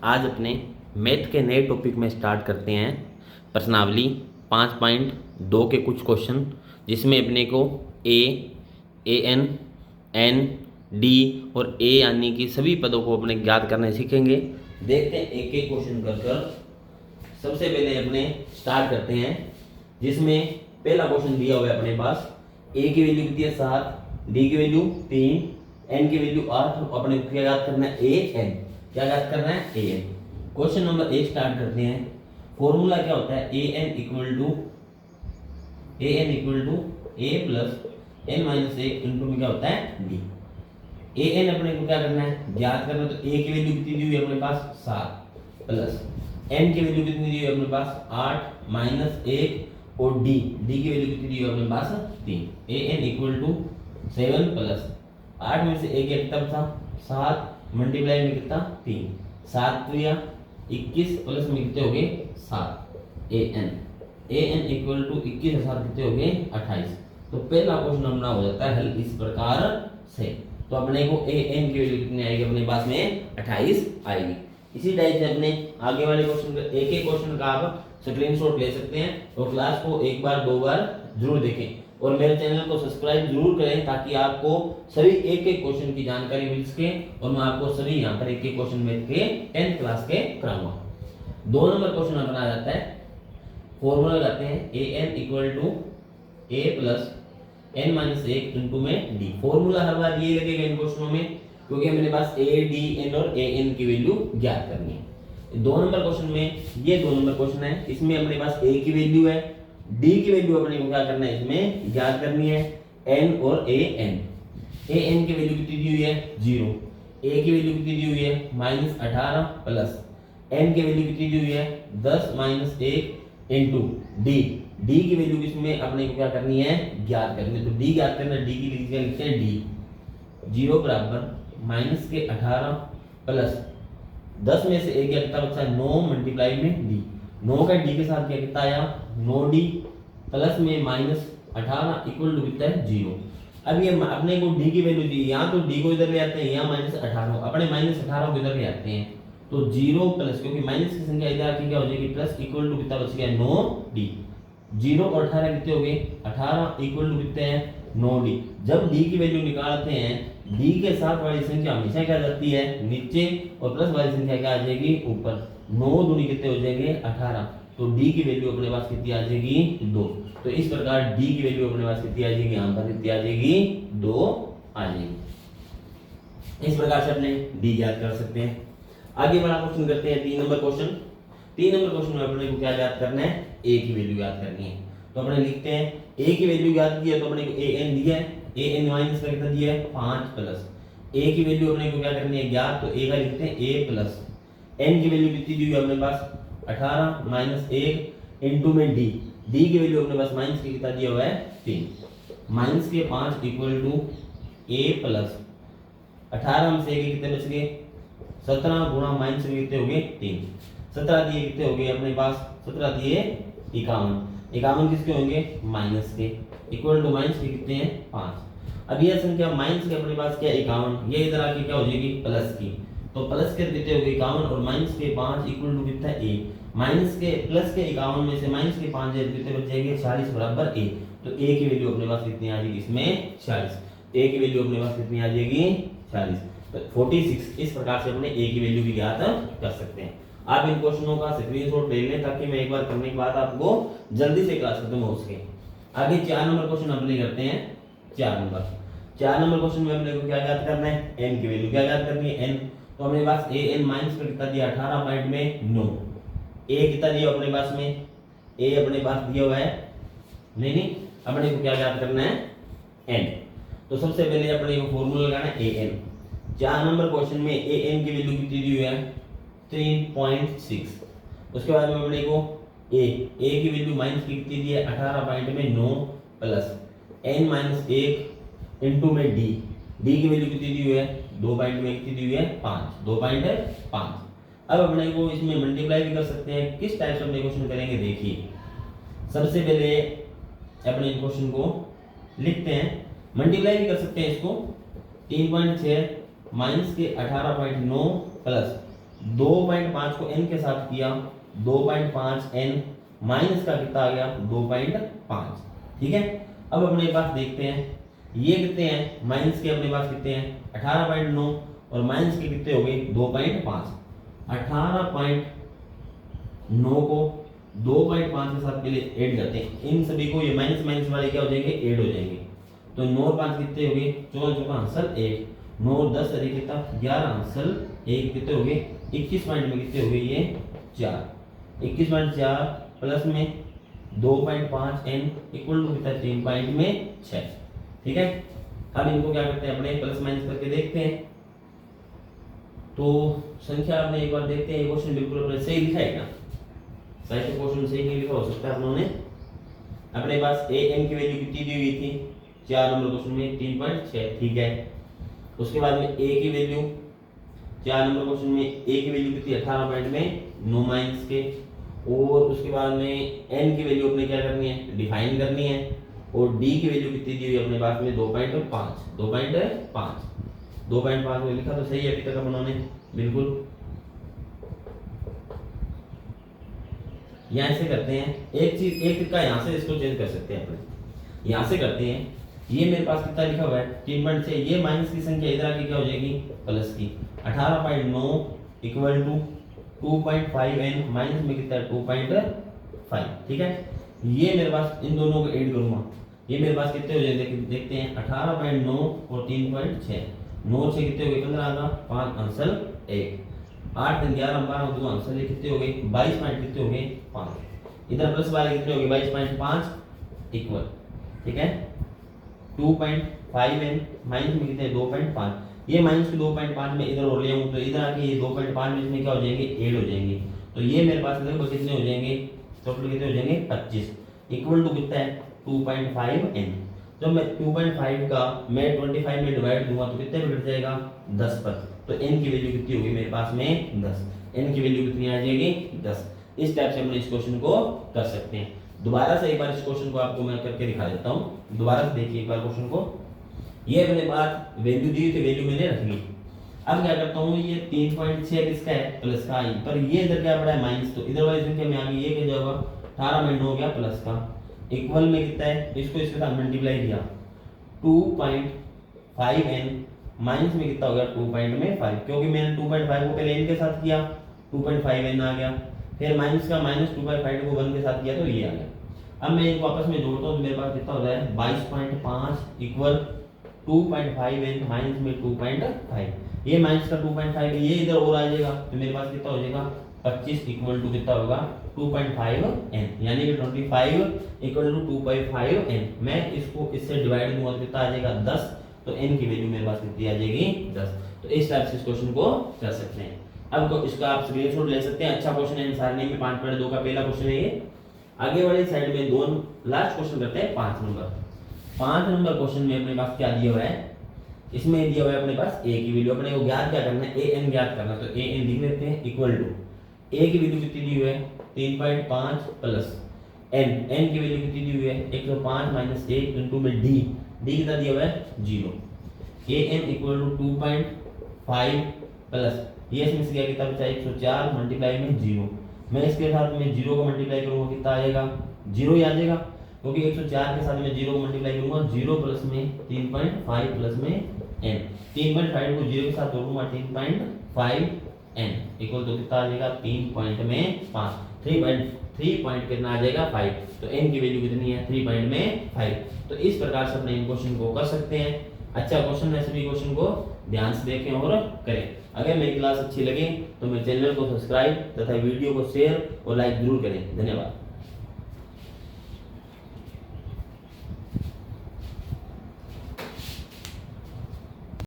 आज अपने मैथ के नए टॉपिक में स्टार्ट करते हैं प्रश्नावली 5.2 के कुछ क्वेश्चन, जिसमें अपने को एन, एन, डी और ए यानी कि सभी पदों को अपने ज्ञात करने सीखेंगे। देखते हैं एक एक क्वेश्चन कर। सबसे पहले अपने स्टार्ट करते हैं, जिसमें पहला क्वेश्चन दिया हुआ है अपने पास। ए की वैल्यू कितनी है 7, डी की वैल्यू 3, एन की वैल्यू 8। अपने को क्या याद करना है? A N. क्या याद करना है? A N. Question number 1 start करते हैं। फॉर्मूला क्या होता है? A N equal to A plus N minus A into में क्या होता है? डी। ए एन अपने को क्या करना है? ज्ञात करना। तो ए की वैल्यू कितनी दी हुई है अपने पास? 7 प्लस एन की वैल्यू कितनी दी हुई है अपने पास? 8 माइनस 1 और डी की वैल्यू कितनी दी हुई है अपने पास? 3। ए एन इक्वल टू 7 प्लस 8 में से एक कितना था? 7 मल्टीप्लाई में कितना? 3। 7 तो या 21 प्लस में कितने हो गए? 7। ए एन इक्वल टू 21 और 7 कितने हो गए? 28। तो पहला क्वेश्चन अपना हो जाता है हल इस प्रकार से। तो अपने को ए एन की वैल्यू कितनी आएगी अपने पास में? 28 आएगी। इसी टाइप से अपने आगे वाले क्वेश्चन एक एक क्वेश्चन का आप स्क्रीनशॉट ले सकते हैं और क्लास को एक बार दो बार जरूर देखें और मेरे चैनल को सब्सक्राइब जरूर करें, ताकि आपको सभी एक एक क्वेश्चन की जानकारी मिल सके और मैं आपको सभी यहाँ पर एक एक क्वेश्चन मैथ के 10th क्लास के कराऊंगा। 2 नंबर क्वेश्चन अपना आ जाता है। फॉर्मूला लगाते हैं A N equal to A plus N minus 1 into में डी। फॉर्मूला हर बार ये लगेगा इन क्वेश्चनों में, क्योंकि मेरे पास ए डी एन और ए एन की वैल्यू ज्ञात करनी है। 2 नंबर क्वेश्चन में ये 2 नंबर क्वेश्चन है, इसमें अपने पास ए की वैल्यू है, डी की वैल्यू अपने को क्या करना है? इसमें ज्ञात करनी है। एन और ए एन की वैल्यू कितनी दी हुई है? 0। ए की वैल्यू कितनी दी हुई है? -18 प्लस एन की वैल्यू कितनी दी हुई है? 10 माइनस 1 इंटू डी की वैल्यू किसमें अपने को क्या करनी है? ज्ञात करनी है। तो डी ज्ञात करना है, डी की लिखते हैं डी 0 बराबर -18 प्लस 10 में से 1 कितना बचा? 9 मल्टीप्लाई में डी। 9 का डी के साथ क्या कितना आया? 9d प्लस में -18 इक्वल टू कितना है? 0। अब ये अपने को डी की वैल्यू दी, यहाँ तो डी को इधर ले आते हैं, यहाँ -18 अपने -18 को इधर ले आते हैं। तो 0 प्लस, क्योंकि माइनस की संख्या इधर आके क्या हो जाएगी? प्लस इक्वल टू कितना बच गया? 9d। 0 और 18 कितने हो गए? 18 इक्वल टू कितने हैं? 9d। जब डी की वैल्यू निकालते हैं, डी के साथ वाली संख्या हमेशा क्या जाती है? नीचे, और प्लस वाली संख्या क्या आ जाएगी? ऊपर। 9 दूनी कितने हो जाएंगे? 18। तो डी की वैल्यू अपने पास कितनी आ जाएगी? 2। तो इस प्रकार डी की वैल्यू अपने पास कितनी आ जाएगी? यहाँ पर कितनी आ जाएगी? 2 आ जाएगी। इस प्रकार से अपने डी याद कर सकते हैं। आगे वाला क्वेश्चन करते हैं 3 नंबर क्वेश्चन। 3 नंबर क्वेश्चन में अपने को क्या याद करना है? ए की वैल्यू याद करनी है। तो अपने लिखते हैं ए की वैल्यू याद की है, तो अपने को ए एन दिया है, ए एन माइनस का कितना दिया है? 5 प्लस ए की वैल्यू अपने को क्या करनी है? ज्ञात। तो ए का लिखते हैं ए प्लस एन की वैल्यू कितनी दी हुई है अपने पास? 18 माइनस 1 इंटू में डी की वैल्यू अपने पास माइनस की कितना दिया हुआ है? 3। माइनस के 5 इक्वल टू ए प्लस 18 में से कितने बच गए? 17 गुणा माइनस के कितने हो गए? 3। 17 दिए कितने हो गए अपने पास? 17 दिए 51। 51 किसके होंगे? माइनस के। इक्वल टू माइनस के कितने हैं? 5। अब यह संख्या माइनस के अपने पास क्या? 51। ये इधर आके क्या हो जाएगी? प्लस की। तो प्लस के कितने हो गए? 51 और माइनस के 5 इक्वल टू कितना? ए। माइनस के प्लस के 51 में से माइनस के 5 कितने बच जाएंगे? 40 बराबर ए। तो ए की वैल्यू अपने पास कितनी आ जाएगी? इसमें 40। ए की वैल्यू अपने पास कितनी आ जाएगी? 40। तो 46। इस प्रकार से अपने ए की वैल्यू भी ज्ञात कर सकते हैं। आप इन क्वेश्चनों का स्क्रीनशॉट ले लें, ताकि मैं एक बार करने के बाद आपको जल्दी से क्लास खत्म हो सके। आगे 4 नंबर क्वेश्चन अपने करते हैं। 4 नंबर क्वेश्चन में अपने को क्या ज्ञात करना है? एन की वैल्यू क्या ज्ञात करनी है? एन। तो अपने पास ए एन माइनस का कितना दिया? 18.9। ए कितना दिया अपने पास में? ए अपने पास दिया हुआ है नहीं, अपने को क्या ज्ञात करना है? एन। तो सबसे पहले अपने को फॉर्मूला लगाना है ए एन। 4 नंबर क्वेश्चन में ए एन की वैल्यू कितनी दी हुई है? 3.6। उसके बाद में अपने को ए की वैल्यू माइनस की कितनी दी है? 18.9 प्लस एन माइनस 1 इंटू में डी की वैल्यू कितनी दी हुई है? 2 पॉइंट में कितनी दी हुई है? 5। 2.5। अब अपने को इसमें मल्टीप्लाई भी कर सकते हैं। किस टाइप से अपने क्वेश्चन करेंगे? देखिए, सबसे पहले अपने क्वेश्चन को लिखते हैं, मल्टीप्लाई भी कर सकते हैं इसको। 3.6 माइनस के 18.9 प्लस 2.5 को n के साथ किया, 2.5 n माइनस का कितना आ गया 2.5। ठीक है, अब अपने पास देखते हैं ये कितने हैं, माइनस के अपने पास कितने हैं 18.9 और माइनस के कितने हो गए 2.5। 18.9 को 2.5 के साथ पहले ऐड करते हैं, इन सभी को ये माइनस माइनस वाले क्या हो जाएंगे ऐड हो जाएंगे। तो 9 और 5 कितने हो गए 14 चौका आंसर 1, 9 और 10 अधिक कितना 11 आंसर 1 कितने हो गए 21 पॉइंट में कितने हो गए ये 4। 21.4 प्लस में 2.5 n इक्वल टू कितना 3 पॉइंट में 6। ठीक है, अब इनको क्या करते हैं अपने प्लस माइनस करके देखते हैं। तो संख्या आपने एक बार देखते हैं, ये क्वेश्चन बिल्कुल अपने सही लिखा है क्या, शायद तो क्वेश्चन सही नहीं लिखा हो सकता है। उन्होंने अपने पास a n की वैल्यू कितनी दी हुई थी 4 नंबर क्वेश्चन में 3.6। ठीक है, उसके बाद में a की वैल्यू 4 नंबर क्वेश्चन में a की वैल्यू कितनी 18.9 माइनस के, और उसके बाद में n की वैल्यू अपने क्या करनी है डिफाइन करनी है, और d की वैल्यू कितनी दी हुई अपने पास में 2.5 लिखा तो सही है अभी तक अब उन्होंने बिल्कुल। यहाँ ऐसे करते हैं एक चीज, एक तरीका यहाँ से इसको चेंज कर सकते हैं अपने, यहाँ से करते हैं ये मेरे पास कितना लिखा हुआ है 3.6, ये माइनस की संख्या इधर आके क्या हो जाएगी प्लस की 18.9 इक्वल टू 2.5n माइनस में कितना है 2.5। ठीक है, ये मेरे पास इन दोनों को ऐड करूंगा, ये मेरे पास कितने हो जाएंगे देखते हैं 18.9 और 3.6, 9 से कितने हो गए 15 आगा 5 आंसर 1, 8 11 12 2 आंसर ये कितने हो गए 22 पॉइंट कितने हो गए 5। इधर प्लस वाले कितने हो गए 22.5 इक्वल। ठीक है, 2.5n माइनस में कितने 2.5, ये माइनस के 2.5 में इधर और ले आऊं तो इधर आके ये 2.5 में इसमें क्या हो जाएंगे ऐड हो जाएंगे, तो ये मेरे पास इधर कितने हो जाएंगे टोटल कितने हो जाएंगे 25 इक्वल टू कितना है 2.5n। जब मैं 2.5 का मैं 25 में डिवाइड दूंगा तो कितने में घट जाएगा 10 पर, तो n की वैल्यू कितनी होगी मेरे पास में 10, n की वैल्यू कितनी आ जाएगी 10। इस टाइप से हम इस क्वेश्चन को कर सकते हैं। दोबारा से एक बार इस क्वेश्चन को आपको मैं करके दिखा देता हूँ, दोबारा से देखिए एक बार क्वेश्चन को। ये अपने पास वैल्यू दी थी, वैल्यू मैंने रख ली। अब क्या करता हूँ ये 3.6 किसका है प्लस का आई, पर ये इधर क्या पड़ा है माइनस, तो इधर वाली संख्या में आ गई ये क्या जाएगा 18.9 हो गया प्लस का इक्वल में कितना है, इसको इसके साथ मल्टीप्लाई किया 2.5n माइनस में कितना हो गया 2.5, क्योंकि मैंने 2.5 को पहले n के साथ किया 2.5n आ गया, फिर माइनस का माइनस 2.5 को 1 के साथ किया तो ये आ गया। अब मैं इनको आपस में जोड़ता हूँ तो मेरे पास कितना होता है 22.5 इक्वल 2.5n माइनस में 2.5, ये माइनस का 2.5 ये इधर और आ जाएगा तो मेरे पास कितना हो जाएगा 25 इक्वल टू कितना होगा 2.5n, यानी कि 25 इक्वल टू 2.5n। मैं इसको इससे डिवाइड दूंगा तो कितना आ जाएगा 10, तो n की वैल्यू मेरे पास कितनी आ जाएगी 10। तो इस टाइप से इस क्वेश्चन को कर सकते हैं। अब इसका आप स्क्रीनशॉट ले सकते हैं, अच्छा क्वेश्चन है सारणी में 5.2 का पहला क्वेश्चन है ये। आगे वाली साइड में दो लास्ट क्वेश्चन करते हैं 5 नंबर क्वेश्चन में अपने पास क्या दिया हुआ है, इसमें दिया हुआ है अपने पास a की वैल्यू, अपने को ज्ञात क्या करना है an ज्ञात करना है, तो an लिख लेते हैं इक्वल टू a की वैल्यू कितनी दी हुई है 3.5 प्लस n की वैल्यू कितनी दी हुई है 105 माइनस 1 इनटू में d कितना दिया हुआ है 0, an इक्वल टू 2.5 प्लस ये इसमें से क्या कितना बचा 104 मल्टीप्लाई में 0, मैं इसके साथ में 0 को मल्टीप्लाई करूंगा कितना आ जाएगा 0 ही आ जाएगा, क्योंकि 104 के साथ में 0 को मल्टीप्लाई करूंगा 0 प्लस में 3.5 प्लस में n, 3.5 को 0 के साथ जोड़ूंगा 3.5n इक्वल तो कितना आ जाएगा 3.5, 3 पॉइंट कितना आ जाएगा 5, तो n की वैल्यू कितनी है 3.5। तो इस प्रकार से अपने इन क्वेश्चन को कर सकते हैं। अच्छा क्वेश्चन है, सभी क्वेश्चन को ध्यान से देखें और करें। अगर मेरी क्लास अच्छी लगे तो मेरे चैनल को सब्सक्राइब तथा वीडियो को शेयर और लाइक जरूर करें। धन्यवाद।